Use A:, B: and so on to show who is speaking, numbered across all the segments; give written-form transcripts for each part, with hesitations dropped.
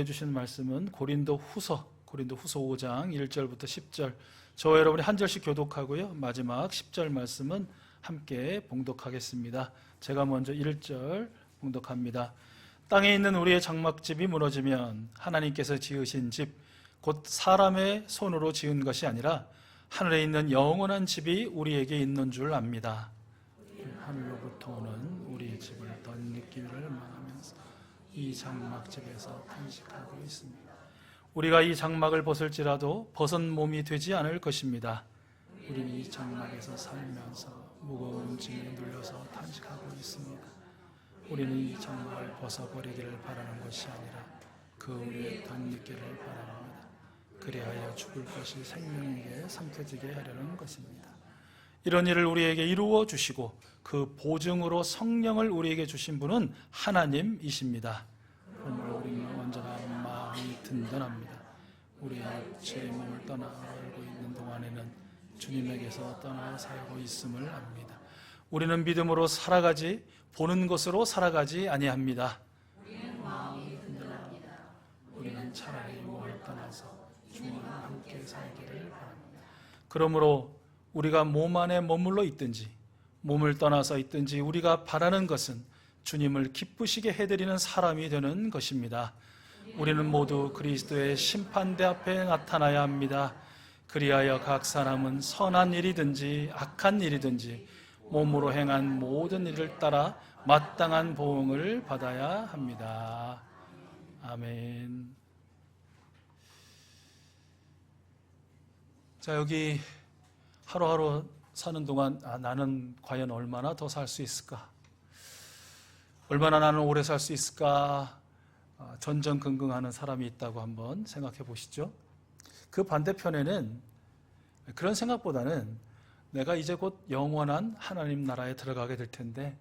A: 봉독해 주신 말씀은 고린도후서 5장 1절부터 10절. 저와 여러분이 한 절씩 교독하고요. 마지막 10절 말씀은 함께 봉독하겠습니다. 제가 먼저 1절 봉독합니다. 땅에 있는 우리의 장막집이 무너지면 하나님께서 지으신 집, 곧 사람의 손으로 지은 것이 아니라 하늘에 있는 영원한 집이 우리에게 있는 줄 압니다. 하늘로부터 오는 우리의 집을 덧입기를 망하면서 이 장막집에서 탄식하고 있습니다. 우리가 이 장막을 벗을지라도 벗은 몸이 되지 않을 것입니다. 우리는 이 장막에서 살면서 무거운 짐에 눌려서 탄식하고 있습니다. 우리는 이 장막을 벗어버리기를 바라는 것이 아니라 그 위에 덧입기를 바랍니다. 그리하여 죽을 것이 생명에게 삼켜지게 하려는 것입니다. 이런 일을 우리에게 이루어 주시고 그 보증으로 성령을 우리에게 주신 분은 하나님이십니다. 그러므로 우리는 언제나 마음이 든든합니다. 우리의 육체의 몸을 떠나 알고 있는 동안에는 주님에게서 떠나 살고 있음을 압니다. 우리는 믿음으로 살아가지 보는 것으로 살아가지 아니합니다. 우리는 차라리 몸을 떠나서 주님과 함께 살기를 바랍니다. 그러므로 우리가 몸 안에 머물러 있든지 몸을 떠나서 있든지 우리가 바라는 것은 주님을 기쁘시게 해드리는 사람이 되는 것입니다. 우리는 모두 그리스도의 심판대 앞에 나타나야 합니다. 그리하여 각 사람은 선한 일이든지 악한 일이든지 몸으로 행한 모든 일을 따라 마땅한 보응을 받아야 합니다. 아멘. 자, 여기 하루하루 사는 동안 나는 과연 얼마나 더 살 수 있을까? 얼마나 나는 오래 살 수 있을까? 전전긍긍하는 사람이 있다고 한번 생각해 보시죠. 그 반대편에는 그런 생각보다는 내가 이제 곧 영원한 하나님 나라에 들어가게 될 텐데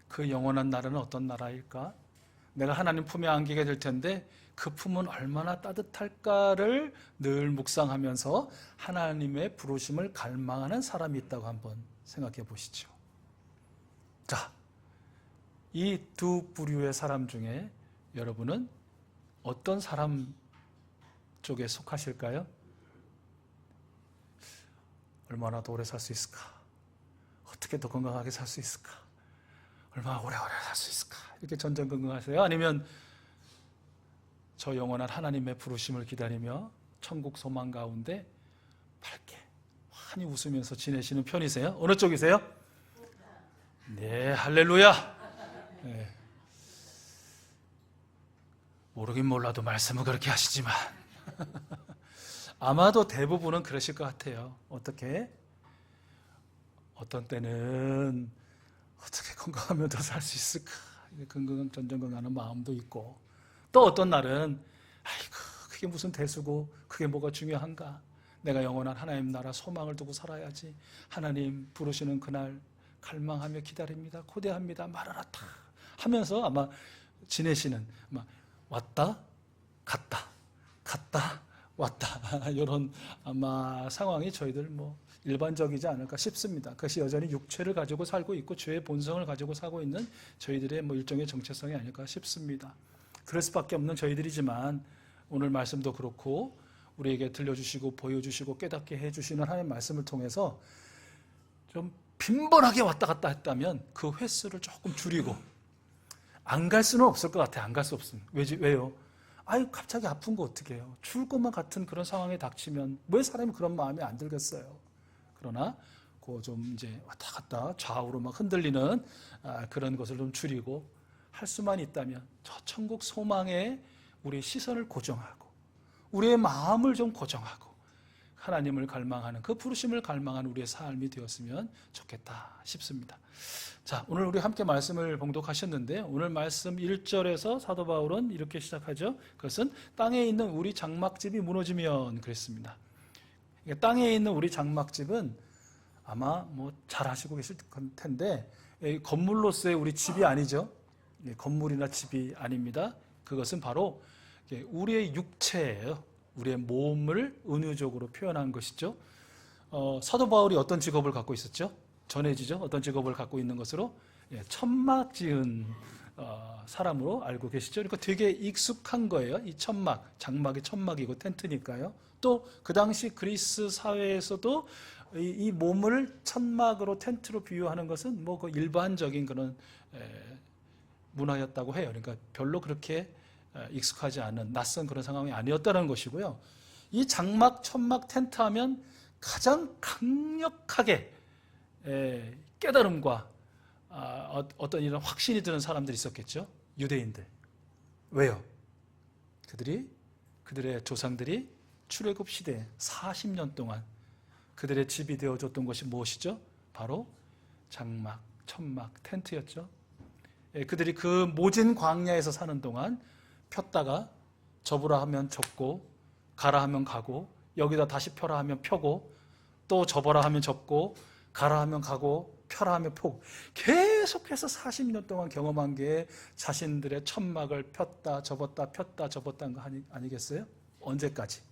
A: 그 영원한 나라는 어떤 나라일까? 내가 하나님 품에 안기게 될 텐데 그 품은 얼마나 따뜻할까를 늘 묵상하면서 하나님의 부르심을 갈망하는 사람이 있다고 한번 생각해 보시죠. 자, 이 두 부류의 사람 중에 여러분은 어떤 사람 쪽에 속하실까요? 얼마나 더 오래 살 수 있을까? 어떻게 더 건강하게 살 수 있을까? 얼마나 오래오래 살 수 있을까? 이렇게 전전긍긍하세요? 아니면 저 영원한 하나님의 부르심을 기다리며 천국 소망 가운데 밝게 환히 웃으면서 지내시는 편이세요? 어느 쪽이세요? 네, 할렐루야. 네. 모르긴 몰라도 말씀은 그렇게 하시지만 아마도 대부분은 그러실 것 같아요. 어떻게? 어떤 때는 어떻게 건강하면 더 살 수 있을까? 전전긍긍하는 마음도 있고, 또 어떤 날은 아이고 그게 무슨 대수고 그게 뭐가 중요한가? 내가 영원한 하나님 나라 소망을 두고 살아야지. 하나님 부르시는 그날 갈망하며 기다립니다. 고대합니다. 마라나타 하면서 아마 지내시는, 아마 왔다 갔다 갔다 왔다 이런 아마 상황이 저희들 일반적이지 않을까 싶습니다. 그것이 여전히 육체를 가지고 살고 있고 죄의 본성을 가지고 살고 있는 저희들의 일종의 정체성이 아닐까 싶습니다. 그럴 수밖에 없는 저희들이지만 오늘 말씀도 그렇고 우리에게 들려주시고 보여주시고 깨닫게 해주시는 하나님의 말씀을 통해서 좀 빈번하게 왔다 갔다 했다면 그 횟수를 조금 줄이고, 안 갈 수는 없을 것 같아요. 안 갈 수 없습니다. 왜요? 아유 갑자기 아픈 거 어떻게 해요? 죽을 것만 같은 그런 상황에 닥치면 왜 사람이 그런 마음이 안 들겠어요? 그러나 그 좀 이제 왔다 갔다 좌우로 막 흔들리는 그런 것을 좀 줄이고 할 수만 있다면 저 천국 소망에 우리의 시선을 고정하고 우리의 마음을 좀 고정하고 하나님을 갈망하는, 그 부르심을 갈망하는 우리의 삶이 되었으면 좋겠다 싶습니다. 자, 오늘 우리 함께 말씀을 봉독하셨는데 오늘 말씀 1절에서 사도 바울은 이렇게 시작하죠. 그것은 땅에 있는 우리 장막집이 무너지면 그랬습니다. 땅에 있는 우리 장막집은 아마 잘 아시고 계실 텐데 건물로서의 우리 집이 아니죠. 건물이나 집이 아닙니다. 그것은 바로 우리의 육체예요. 우리의 몸을 은유적으로 표현한 것이죠. 사도 바울이 어떤 직업을 갖고 있었죠? 전해지죠. 어떤 직업을 갖고 있는 것으로? 천막 지은 사람으로 알고 계시죠? 그러니까 되게 익숙한 거예요. 이 천막, 장막이 천막이고 텐트니까요. 또 그 당시 그리스 사회에서도 이 몸을 천막으로 텐트로 비유하는 것은 뭐 그 일반적인 그런 문화였다고 해요. 그러니까 별로 그렇게 익숙하지 않은 낯선 그런 상황이 아니었다는 것이고요. 이 장막, 천막, 텐트 하면 가장 강력하게 깨달음과 어떤 이런 확신이 드는 사람들이 있었겠죠. 유대인들. 왜요? 그들의 조상들이 출애굽 시대에 40년 동안 그들의 집이 되어줬던 것이 무엇이죠? 바로 장막, 천막, 텐트였죠. 그들이 그 모진 광야에서 사는 동안 폈다가 접으라 하면 접고 가라 하면 가고 여기다 다시 펴라 하면 펴고 또 접어라 하면 접고 가라 하면 가고 펴라 하면 펴고 계속해서 40년 동안 경험한 게 자신들의 천막을 폈다 접었다 폈다 접었다는 거 아니겠어요? 언제까지?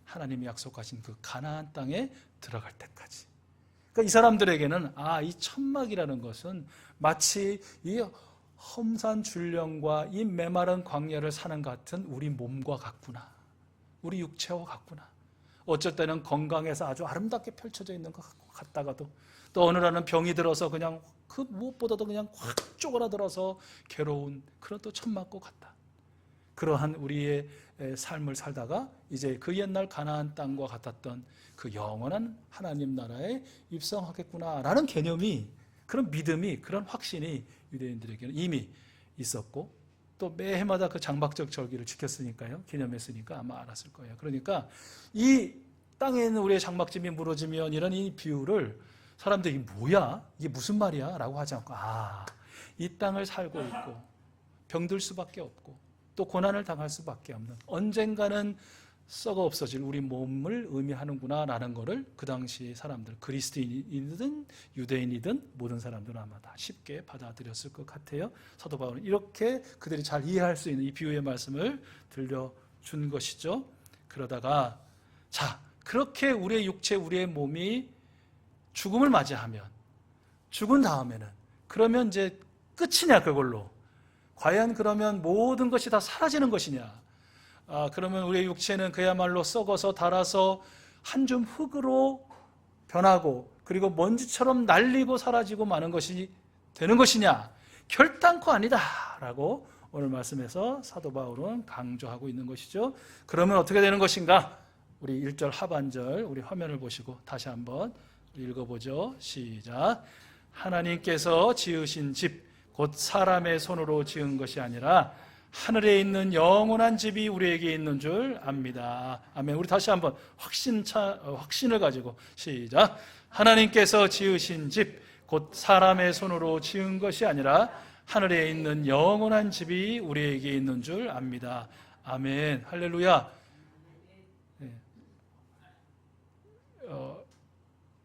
A: 하나님이 약속하신 그 가나안 땅에 들어갈 때까지. 그러니까 이 사람들에게는 이 천막이라는 것은 마치 이 험산 줄령과 이 메마른 광야를 사는 것 같은 우리 몸과 같구나. 우리 육체와 같구나. 어쩔 때는 건강해서 아주 아름답게 펼쳐져 있는 것 같다가도 또 어느 날은 병이 들어서 그냥 그 무엇보다도 그냥 확 쪼그라들어서 괴로운 그런 또 천막과 같다. 그러한 우리의 삶을 살다가 이제 그 옛날 가나안 땅과 같았던 그 영원한 하나님 나라에 입성하겠구나라는 개념이, 그런 믿음이, 그런 확신이 유대인들에게는 이미 있었고 또 매해마다 그 장막적 절기를 지켰으니까요. 기념했으니까 아마 알았을 거예요. 그러니까 이 땅에 있는 우리의 장막집이 무너지면 이런 이 비유를 사람들이 뭐야? 이게 무슨 말이야? 라고 하지 않고 이 땅을 살고 있고 병들 수밖에 없고 또 고난을 당할 수밖에 없는 언젠가는 썩어 없어질 우리 몸을 의미하는구나 라는 것을 그 당시 사람들, 그리스도인이든 유대인이든 모든 사람들은 아마 다 쉽게 받아들였을 것 같아요. 사도 바울은 이렇게 그들이 잘 이해할 수 있는 이 비유의 말씀을 들려준 것이죠. 그러다가 그렇게 우리의 육체, 우리의 몸이 죽음을 맞이하면, 죽은 다음에는 그러면 이제 끝이냐 그걸로? 과연 그러면 모든 것이 다 사라지는 것이냐? 그러면 우리의 육체는 그야말로 썩어서 닳아서 한 줌 흙으로 변하고 그리고 먼지처럼 날리고 사라지고 마는 것이 되는 것이냐? 결단코 아니다 라고 오늘 말씀에서 사도 바울은 강조하고 있는 것이죠. 그러면 어떻게 되는 것인가? 우리 1절 하반절 우리 화면을 보시고 다시 한번 읽어보죠. 시작. 하나님께서 지으신 집 곧 사람의 손으로 지은 것이 아니라 하늘에 있는 영원한 집이 우리에게 있는 줄 압니다. 아멘. 우리 다시 한번 확신을 가지고 시작. 하나님께서 지으신 집 곧 사람의 손으로 지은 것이 아니라 하늘에 있는 영원한 집이 우리에게 있는 줄 압니다. 아멘. 할렐루야.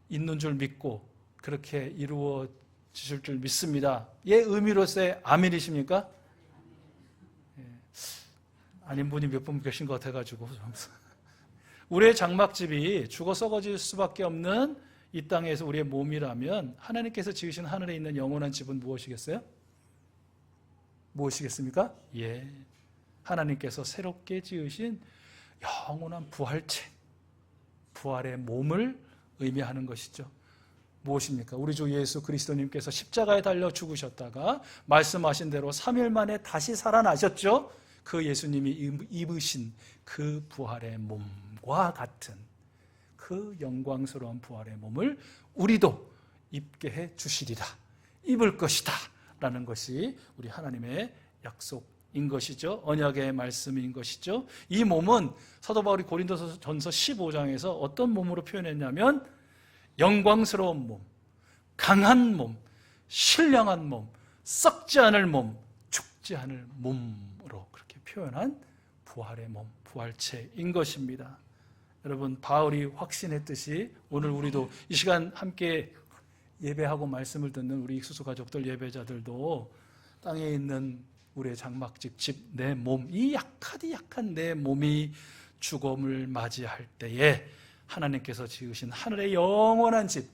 A: 있는 줄 믿고 그렇게 이루어지실 줄 믿습니다. 의 의미로서의 아멘이십니까? 아닌 분이 몇 분 계신 것 같아가지고 우리의 장막집이 죽어 썩어질 수밖에 없는 이 땅에서 우리의 몸이라면 하나님께서 지으신 하늘에 있는 영원한 집은 무엇이겠어요? 무엇이겠습니까? 하나님께서 새롭게 지으신 영원한 부활체, 부활의 몸을 의미하는 것이죠. 무엇입니까? 우리 주 예수 그리스도님께서 십자가에 달려 죽으셨다가 말씀하신 대로 3일 만에 다시 살아나셨죠. 그 예수님이 입으신 그 부활의 몸과 같은 그 영광스러운 부활의 몸을 우리도 입게 해 주시리라, 입을 것이다 라는 것이 우리 하나님의 약속인 것이죠. 언약의 말씀인 것이죠. 이 몸은 사도 바울이 고린도전서 15장에서 어떤 몸으로 표현했냐면 영광스러운 몸, 강한 몸, 신령한 몸, 썩지 않을 몸, 죽지 않을 몸으로 그렇게 표현한 부활의 몸, 부활체인 것입니다. 여러분, 바울이 확신했듯이 오늘 우리도 이 시간 함께 예배하고 말씀을 듣는 우리 익수수 가족들, 예배자들도 땅에 있는 우리의 장막집, 집, 내 몸, 이 약한 내 몸이 죽음을 맞이할 때에 하나님께서 지으신 하늘의 영원한 집,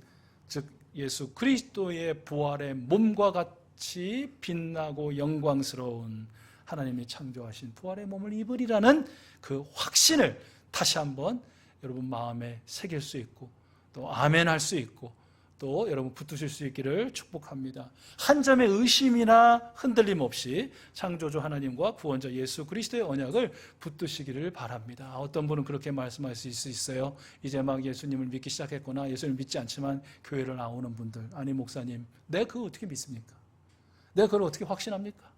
A: 즉 예수 그리스도의 부활의 몸과 같이 빛나고 영광스러운 하나님이 창조하신 부활의 몸을 입으리라는 그 확신을 다시 한번 여러분 마음에 새길 수 있고 또 아멘 할 수 있고 또 여러분 붙드실 수 있기를 축복합니다. 한 점의 의심이나 흔들림 없이 창조주 하나님과 구원자 예수 그리스도의 언약을 붙드시기를 바랍니다. 어떤 분은 그렇게 말씀하실 수 있어요. 이제 막 예수님을 믿기 시작했거나 예수님을 믿지 않지만 교회를 나오는 분들, 아니 목사님, 내가 그거 어떻게 믿습니까? 내가 그걸 어떻게 확신합니까?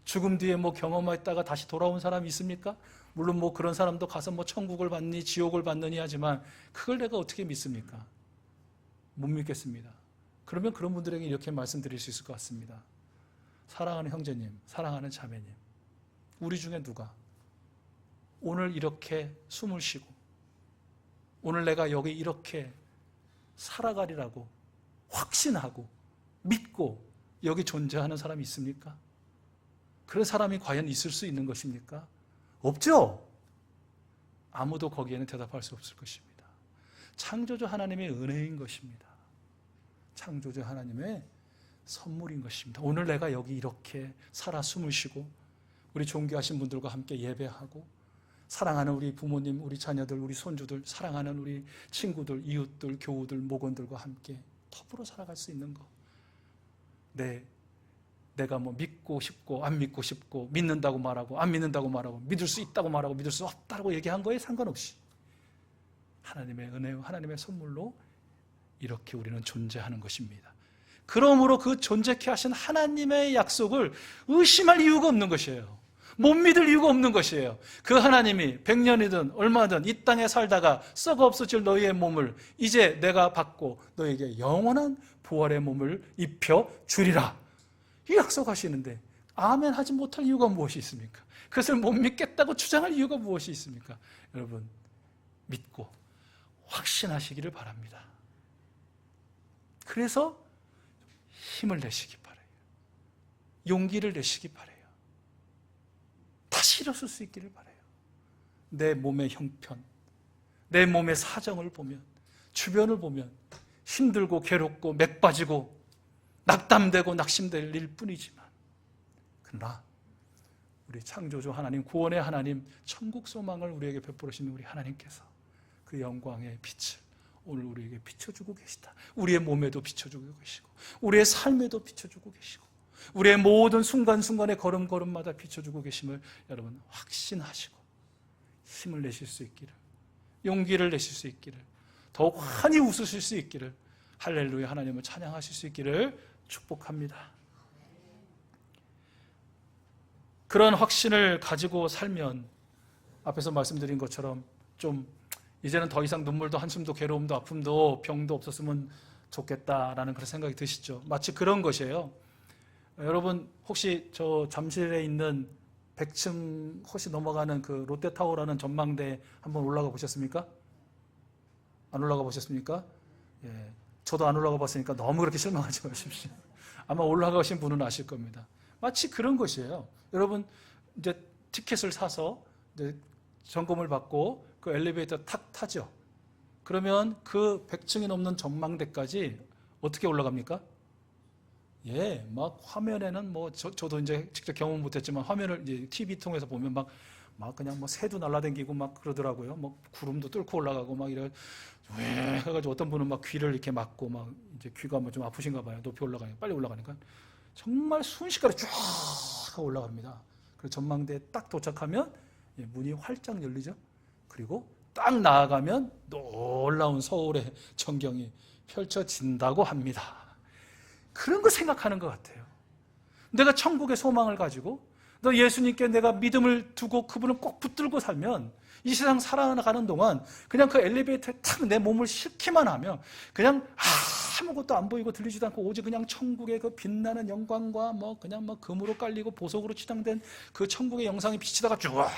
A: 죽음 뒤에 뭐 경험했다가 다시 돌아온 사람이 있습니까? 물론 뭐 그런 사람도 가서 뭐 천국을 받니 지옥을 받느니 하지만 그걸 내가 어떻게 믿습니까? 못 믿겠습니다. 그러면 그런 분들에게 이렇게 말씀드릴 수 있을 것 같습니다. 사랑하는 형제님, 사랑하는 자매님, 우리 중에 누가 오늘 이렇게 숨을 쉬고 오늘 내가 여기 이렇게 살아가리라고 확신하고 믿고 여기 존재하는 사람이 있습니까? 그런 사람이 과연 있을 수 있는 것입니까? 없죠? 아무도 거기에는 대답할 수 없을 것입니다. 창조주 하나님의 은혜인 것입니다. 창조주 하나님의 선물인 것입니다. 오늘 내가 여기 이렇게 살아 숨을 쉬고 우리 존귀하신 분들과 함께 예배하고 사랑하는 우리 부모님, 우리 자녀들, 우리 손주들, 사랑하는 우리 친구들, 이웃들, 교우들, 목원들과 함께 더불어 살아갈 수 있는 것. 내가 뭐 믿고 싶고 안 믿고 싶고 믿는다고 말하고 안 믿는다고 말하고 믿을 수 있다고 말하고 믿을 수 없다고 얘기한 거에 상관없이 하나님의 은혜와 하나님의 선물로 이렇게 우리는 존재하는 것입니다. 그러므로 그 존재케 하신 하나님의 약속을 의심할 이유가 없는 것이에요. 못 믿을 이유가 없는 것이에요. 그 하나님이 100년이든 얼마든 이 땅에 살다가 썩어 없어질 너희의 몸을 이제 내가 받고 너에게 영원한 부활의 몸을 입혀 주리라, 이 약속하시는데 아멘 하지 못할 이유가 무엇이 있습니까? 그것을 못 믿겠다고 주장할 이유가 무엇이 있습니까? 여러분, 믿고 확신하시기를 바랍니다. 그래서 힘을 내시기 바라요. 용기를 내시기 바라요. 다시 일어설 수 있기를 바라요. 내 몸의 형편, 내 몸의 사정을 보면, 주변을 보면 힘들고 괴롭고 맥 빠지고 낙담되고 낙심될 일 뿐이지만, 그러나 우리 창조주 하나님, 구원의 하나님, 천국 소망을 우리에게 베풀으시는 우리 하나님께서 그 영광의 빛을 오늘 우리에게 비춰주고 계시다. 우리의 몸에도 비춰주고 계시고 우리의 삶에도 비춰주고 계시고 우리의 모든 순간순간의 걸음걸음마다 비춰주고 계심을 여러분 확신하시고 힘을 내실 수 있기를, 용기를 내실 수 있기를, 더욱 환히 웃으실 수 있기를, 할렐루야 하나님을 찬양하실 수 있기를 축복합니다. 그런 확신을 가지고 살면 앞에서 말씀드린 것처럼 좀 이제는 더 이상 눈물도 한숨도 괴로움도 아픔도 병도 없었으면 좋겠다라는 그런 생각이 드시죠. 마치 그런 것이에요. 여러분 혹시 저 잠실에 있는 100층 혹시 넘어가는 그 롯데타워라는 전망대 한번 올라가 보셨습니까? 안 올라가 보셨습니까? 예, 저도 안 올라가 봤으니까 너무 그렇게 실망하지 마십시오. 아마 올라가신 분은 아실 겁니다. 마치 그런 것이에요. 여러분 이제 티켓을 사서 이제 점검을 받고 그 엘리베이터 탁 타죠. 그러면 그 100층이 넘는 전망대까지 어떻게 올라갑니까? 예, 막 화면에는 뭐 저도 이제 직접 경험 못했지만 화면을 이제 TV 통해서 보면 막 그냥 뭐 새도 날라다니고 막 그러더라고요. 뭐 구름도 뚫고 올라가고 막 이래 해가지고 어떤 분은 막 귀를 이렇게 막고 막 이제 귀가 뭐 좀 아프신가 봐요. 높이 올라가니까 빨리 올라가니까 정말 순식간에 쫙 하고 올라갑니다. 그래서 전망대에 딱 도착하면 문이 활짝 열리죠. 그리고 딱 나아가면 놀라운 서울의 전경이 펼쳐진다고 합니다. 그런 거 생각하는 것 같아요. 내가 천국의 소망을 가지고 너 예수님께 내가 믿음을 두고 그분을 꼭 붙들고 살면 이 세상 살아가는 동안 그냥 그 엘리베이터에 탁 내 몸을 싣기만 하면 그냥 아무것도 안 보이고 들리지도 않고 오직 그냥 천국의 그 빛나는 영광과 뭐 그냥 뭐 금으로 깔리고 보석으로 치장된 그 천국의 영상이 비치다가 쫙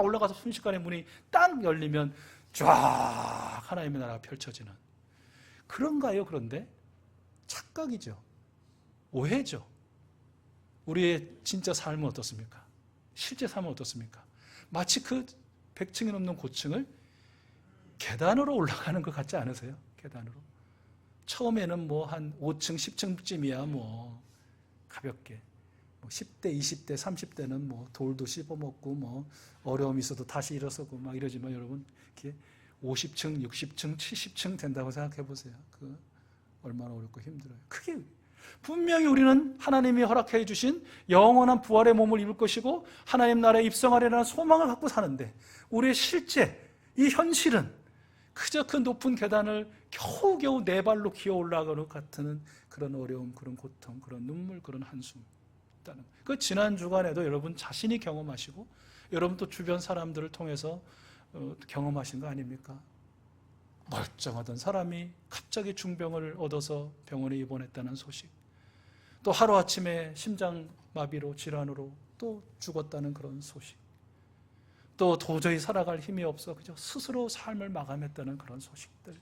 A: 올라가서 순식간에 문이 딱 열리면 쫙 하나님의 나라가 펼쳐지는 그런가요? 그런데 착각이죠. 오해죠. 우리의 진짜 삶은 어떻습니까? 실제 삶은 어떻습니까? 마치 그 100층이 넘는 고층을 계단으로 올라가는 것 같지 않으세요? 계단으로. 처음에는 뭐 한 5층, 10층쯤이야 뭐 가볍게. 뭐 10대, 20대, 30대는 뭐 돌도 씹어먹고 뭐 어려움이 있어도 다시 일어서고 막 이러지만 여러분 이렇게 50층, 60층, 70층 된다고 생각해 보세요. 그 얼마나 어렵고 힘들어요. 그게 분명히 우리는 하나님이 허락해 주신 영원한 부활의 몸을 입을 것이고 하나님 나라에 입성하려는 소망을 갖고 사는데 우리의 실제 이 현실은 그저 그 높은 계단을 겨우겨우 네 발로 기어 올라가는 것 같은 그런 어려움, 그런 고통, 그런 눈물, 그런 한숨. 그 지난 주간에도 여러분 자신이 경험하시고 여러분 또 주변 사람들을 통해서 경험하신 거 아닙니까? 멀쩡하던 사람이 갑자기 중병을 얻어서 병원에 입원했다는 소식, 또 하루아침에 심장마비로 질환으로 또 죽었다는 그런 소식, 또 도저히 살아갈 힘이 없어 그저 스스로 삶을 마감했다는 그런 소식들,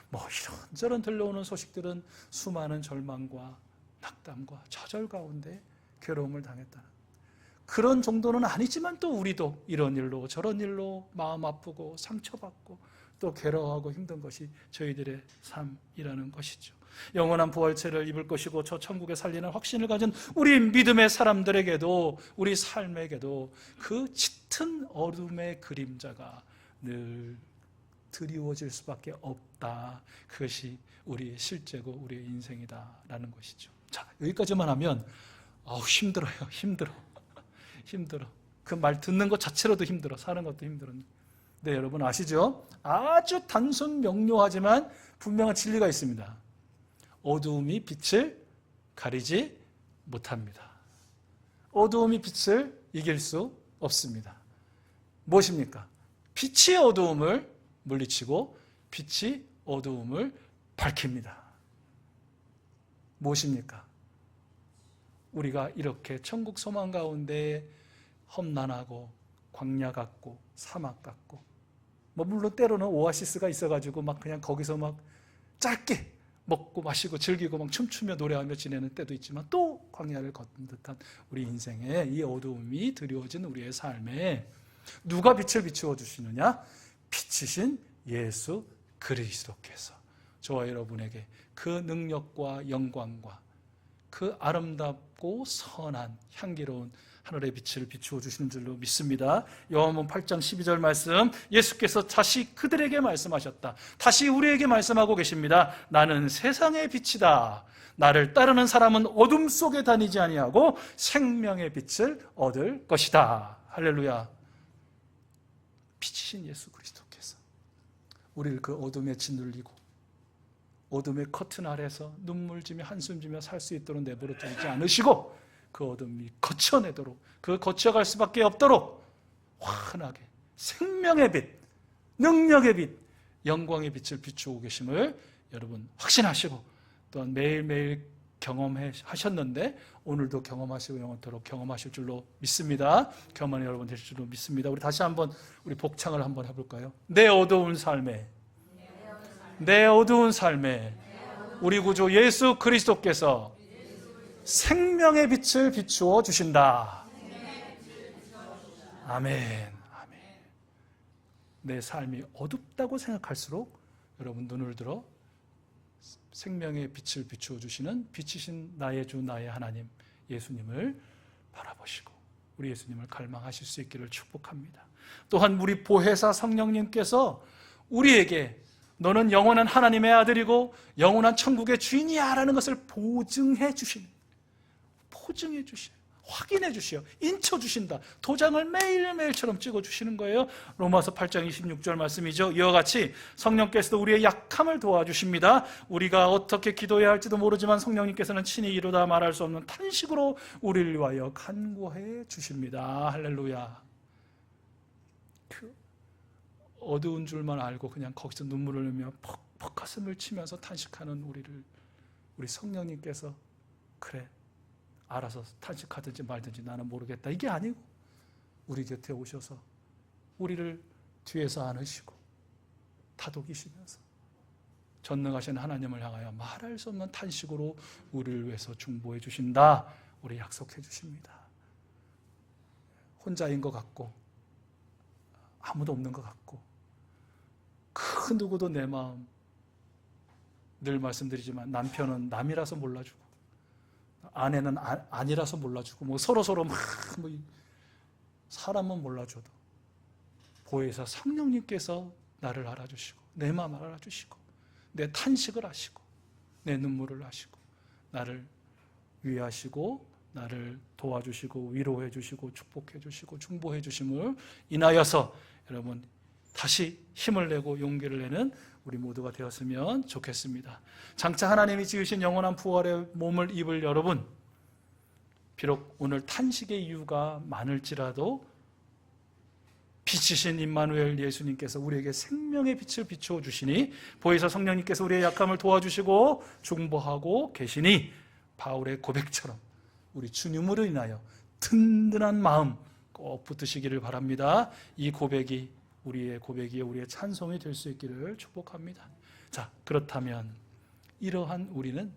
A: 뭐 이런저런 들려오는 소식들은 수많은 절망과 낙담과 좌절 가운데 괴로움을 당했다는 그런 정도는 아니지만 또 우리도 이런 일로 저런 일로 마음 아프고 상처받고 또 괴로워하고 힘든 것이 저희들의 삶이라는 것이죠. 영원한 부활체를 입을 것이고 저 천국에 살리는 확신을 가진 우리 믿음의 사람들에게도 우리 삶에게도 그 짙은 어둠의 그림자가 늘 드리워질 수밖에 없다. 그것이 우리의 실제고 우리의 인생이다라는 것이죠. 자, 여기까지만 하면 힘들어요. 힘들어. 그 말 듣는 것 자체로도 힘들어. 사는 것도 힘들어. 네, 여러분 아시죠? 아주 단순 명료하지만 분명한 진리가 있습니다. 어두움이 빛을 가리지 못합니다. 어두움이 빛을 이길 수 없습니다. 무엇입니까? 빛이 어두움을 물리치고 빛이 어두움을 밝힙니다. 무엇입니까? 우리가 이렇게 천국 소망 가운데 험난하고 광야 같고 사막 같고 뭐 물론 때로는 오아시스가 있어가지고 막 그냥 거기서 막 짧게 먹고 마시고 즐기고 막 춤추며 노래하며 지내는 때도 있지만 또 광야를 걷는 듯한 우리 인생에 이 어두움이 드리워진 우리의 삶에 누가 빛을 비추어 주시느냐? 빛이신 예수 그리스도께서 저와 여러분에게 그 능력과 영광과 그 아름답고 선한 향기로운 하늘의 빛을 비추어 주시는 줄로 믿습니다. 요한복음 8장 12절 말씀, 예수께서 다시 그들에게 말씀하셨다. 다시 우리에게 말씀하고 계십니다. 나는 세상의 빛이다. 나를 따르는 사람은 어둠 속에 다니지 아니하고 생명의 빛을 얻을 것이다. 할렐루야. 빛이신 예수 그리스도께서 우리를 그 어둠에 짓눌리고 어둠의 커튼 아래서 눈물 지며 한숨 지며 살 수 있도록 내버려 두지 않으시고 그 어둠이 거쳐내도록, 그 거쳐갈 수밖에 없도록 환하게 생명의 빛, 능력의 빛, 영광의 빛을 비추고 계심을 여러분 확신하시고 또한 매일매일 경험하셨는데 오늘도 경험하시고 영원토록 경험하실 줄로 믿습니다. 경험하는 여러분 되실 줄로 믿습니다. 우리 다시 한번 우리 복창을 한번 해볼까요? 내 어두운 삶에 우리 구주 예수 그리스도께서 생명의 빛을 비추어 주신다. 아멘. 내 삶이 어둡다고 생각할수록 여러분 눈을 들어 생명의 빛을 비추어 주시는 빛이신 나의 주 나의 하나님 예수님을 바라보시고 우리 예수님을 갈망하실 수 있기를 축복합니다. 또한 우리 보혜사 성령님께서 우리에게 너는 영원한 하나님의 아들이고 영원한 천국의 주인이야 라는 것을 보증해 주시는, 확인해 주시어 인쳐 주신다. 도장을 매일매일처럼 찍어 주시는 거예요. 로마서 8장 26절 말씀이죠. 이와 같이 성령께서도 우리의 약함을 도와주십니다. 우리가 어떻게 기도해야 할지도 모르지만 성령님께서는 친히 이루다 말할 수 없는 탄식으로 우리를 위하여 간구해 주십니다. 할렐루야. 그 어두운 줄만 알고 그냥 거기서 눈물을 흘리며 퍽퍽 가슴을 치면서 탄식하는 우리 성령님께서 그래 알아서 탄식하든지 말든지 나는 모르겠다 이게 아니고 우리 곁에 오셔서 우리를 뒤에서 안으시고 다독이시면서 전능하신 하나님을 향하여 말할 수 없는 탄식으로 우리를 위해서 중보해 주신다. 우리 약속해 주십니다. 혼자인 것 같고 아무도 없는 것 같고 그 누구도 내 늘 말씀드리지만 남편은 남이라서 몰라주고 아내는 아니라서 몰라주고 뭐 서로 막 뭐 사람은 몰라줘도 보혜사 성령님께서 나를 알아주시고 내 마음을 알아주시고 내 탄식을 아시고 내 눈물을 아시고 나를 위하시고 나를 도와주시고 위로해 주시고 축복해 주시고 중보해 주심을 인하여서 여러분 다시 힘을 내고 용기를 내는 우리 모두가 되었으면 좋겠습니다. 장차 하나님이 지으신 영원한 부활의 몸을 입을 여러분, 비록 오늘 탄식의 이유가 많을지라도 빛이신 임마누엘 예수님께서 우리에게 생명의 빛을 비추어 주시니 보혜사 성령님께서 우리의 약함을 도와주시고 중보하고 계시니 바울의 고백처럼 우리 주님으로 인하여 든든한 마음 꼭 붙드시기를 바랍니다. 이 고백이 우리의 고백이 우리의 찬송이 될 수 있기를 축복합니다. 자, 그렇다면 이러한 우리는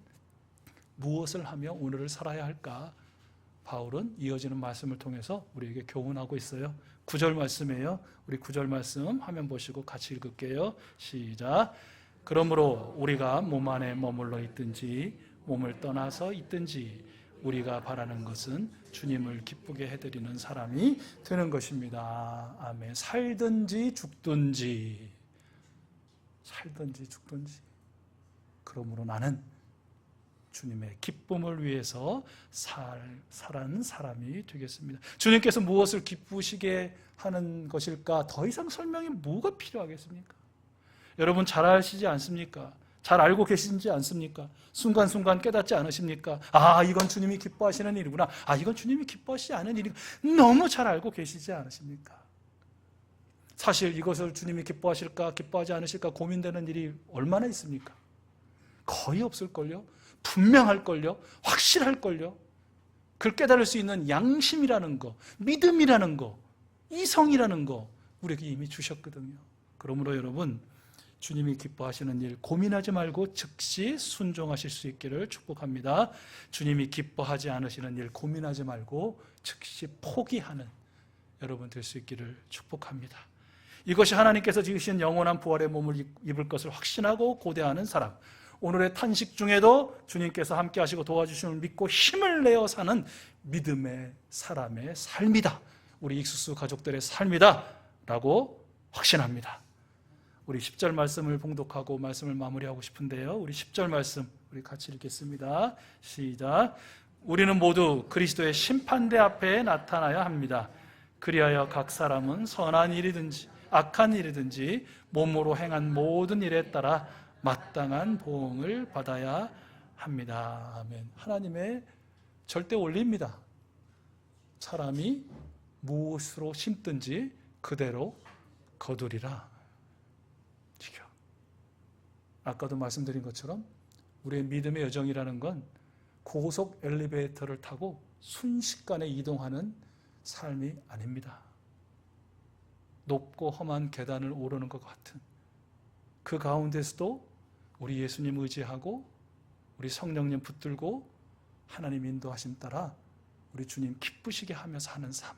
A: 무엇을 하며 오늘을 살아야 할까? 바울은 이어지는 말씀을 통해서 우리에게 교훈하고 있어요. 9절 말씀이에요. 우리 9절 말씀 화면 보시고 같이 읽을게요. 시작. 그러므로 우리가 몸 안에 머물러 있든지 몸을 떠나서 있든지 우리가 바라는 것은 주님을 기쁘게 해드리는 사람이 되는 것입니다. 아멘. 살든지 죽든지 그러므로 나는 주님의 기쁨을 위해서 살아는 사람이 되겠습니다. 주님께서 무엇을 기쁘시게 하는 것일까? 더 이상 설명이 뭐가 필요하겠습니까? 여러분 잘 아시지 않습니까? 잘 알고 계시지 않습니까? 순간순간 깨닫지 않으십니까? 아, 이건 주님이 기뻐하시는 일이구나. 아, 이건 주님이 기뻐하시지 않은 일이구나. 너무 잘 알고 계시지 않으십니까? 사실 이것을 주님이 기뻐하실까 기뻐하지 않으실까 고민되는 일이 얼마나 있습니까? 거의 없을걸요? 분명할걸요? 확실할걸요? 그걸 깨달을 수 있는 양심이라는 거, 믿음이라는 거, 이성이라는 거 우리에게 이미 주셨거든요. 그러므로 여러분 주님이 기뻐하시는 일 고민하지 말고 즉시 순종하실 수 있기를 축복합니다. 주님이 기뻐하지 않으시는 일 고민하지 말고 즉시 포기하는 여러분 될 수 있기를 축복합니다. 이것이 하나님께서 지으신 영원한 부활의 몸을 입을 것을 확신하고 고대하는 사람, 오늘의 탄식 중에도 주님께서 함께 하시고 도와주심을 믿고 힘을 내어 사는 믿음의 사람의 삶이다. 우리 익수수 가족들의 삶이다 라고 확신합니다. 우리 10절 말씀을 봉독하고 말씀을 마무리하고 싶은데요. 우리 10절 말씀 우리 같이 읽겠습니다. 시작. 우리는 모두 그리스도의 심판대 앞에 나타나야 합니다. 그리하여 각 사람은 선한 일이든지 악한 일이든지 몸으로 행한 모든 일에 따라 마땅한 보응을 받아야 합니다. 아멘. 하나님의 절대 원리입니다. 사람이 무엇으로 심든지 그대로 거두리라. 아까도 말씀드린 것처럼 우리의 믿음의 여정이라는 건 고속 엘리베이터를 타고 순식간에 이동하는 삶이 아닙니다. 높고 험한 계단을 오르는 것 같은 그 가운데서도 우리 예수님 의지하고 우리 성령님 붙들고 하나님 인도하심 따라 우리 주님 기쁘시게 하며 사는 삶,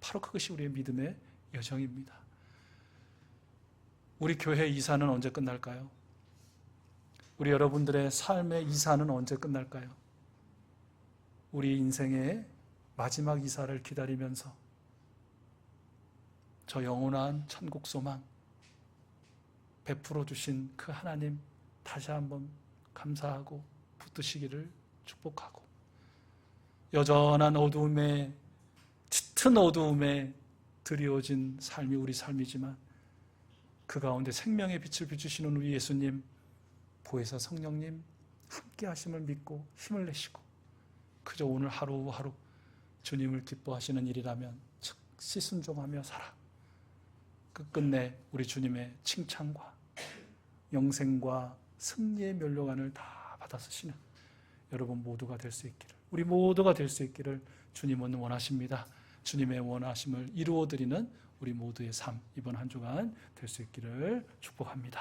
A: 바로 그것이 우리의 믿음의 여정입니다. 우리 교회 이사는 언제 끝날까요? 우리 여러분들의 삶의 이사는 언제 끝날까요? 우리 인생의 마지막 이사를 기다리면서 저 영원한 천국 소망 베풀어 주신 그 하나님 다시 한번 감사하고 붙드시기를 축복하고, 여전한 어두움에 짙은 어두움에 드리워진 삶이 우리 삶이지만 그 가운데 생명의 빛을 비추시는 우리 예수님, 보혜사 성령님 함께 하심을 믿고 힘을 내시고 그저 오늘 하루하루 주님을 기뻐하시는 일이라면 즉시 순종하며 살아 끝끝내 우리 주님의 칭찬과 영생과 승리의 면류관을 다 받아 쓰시는 여러분 모두가 될 수 있기를, 우리 모두가 될 수 있기를 주님은 원하십니다. 주님의 원하심을 이루어드리는 우리 모두의 삶, 이번 한 주간 될 수 있기를 축복합니다.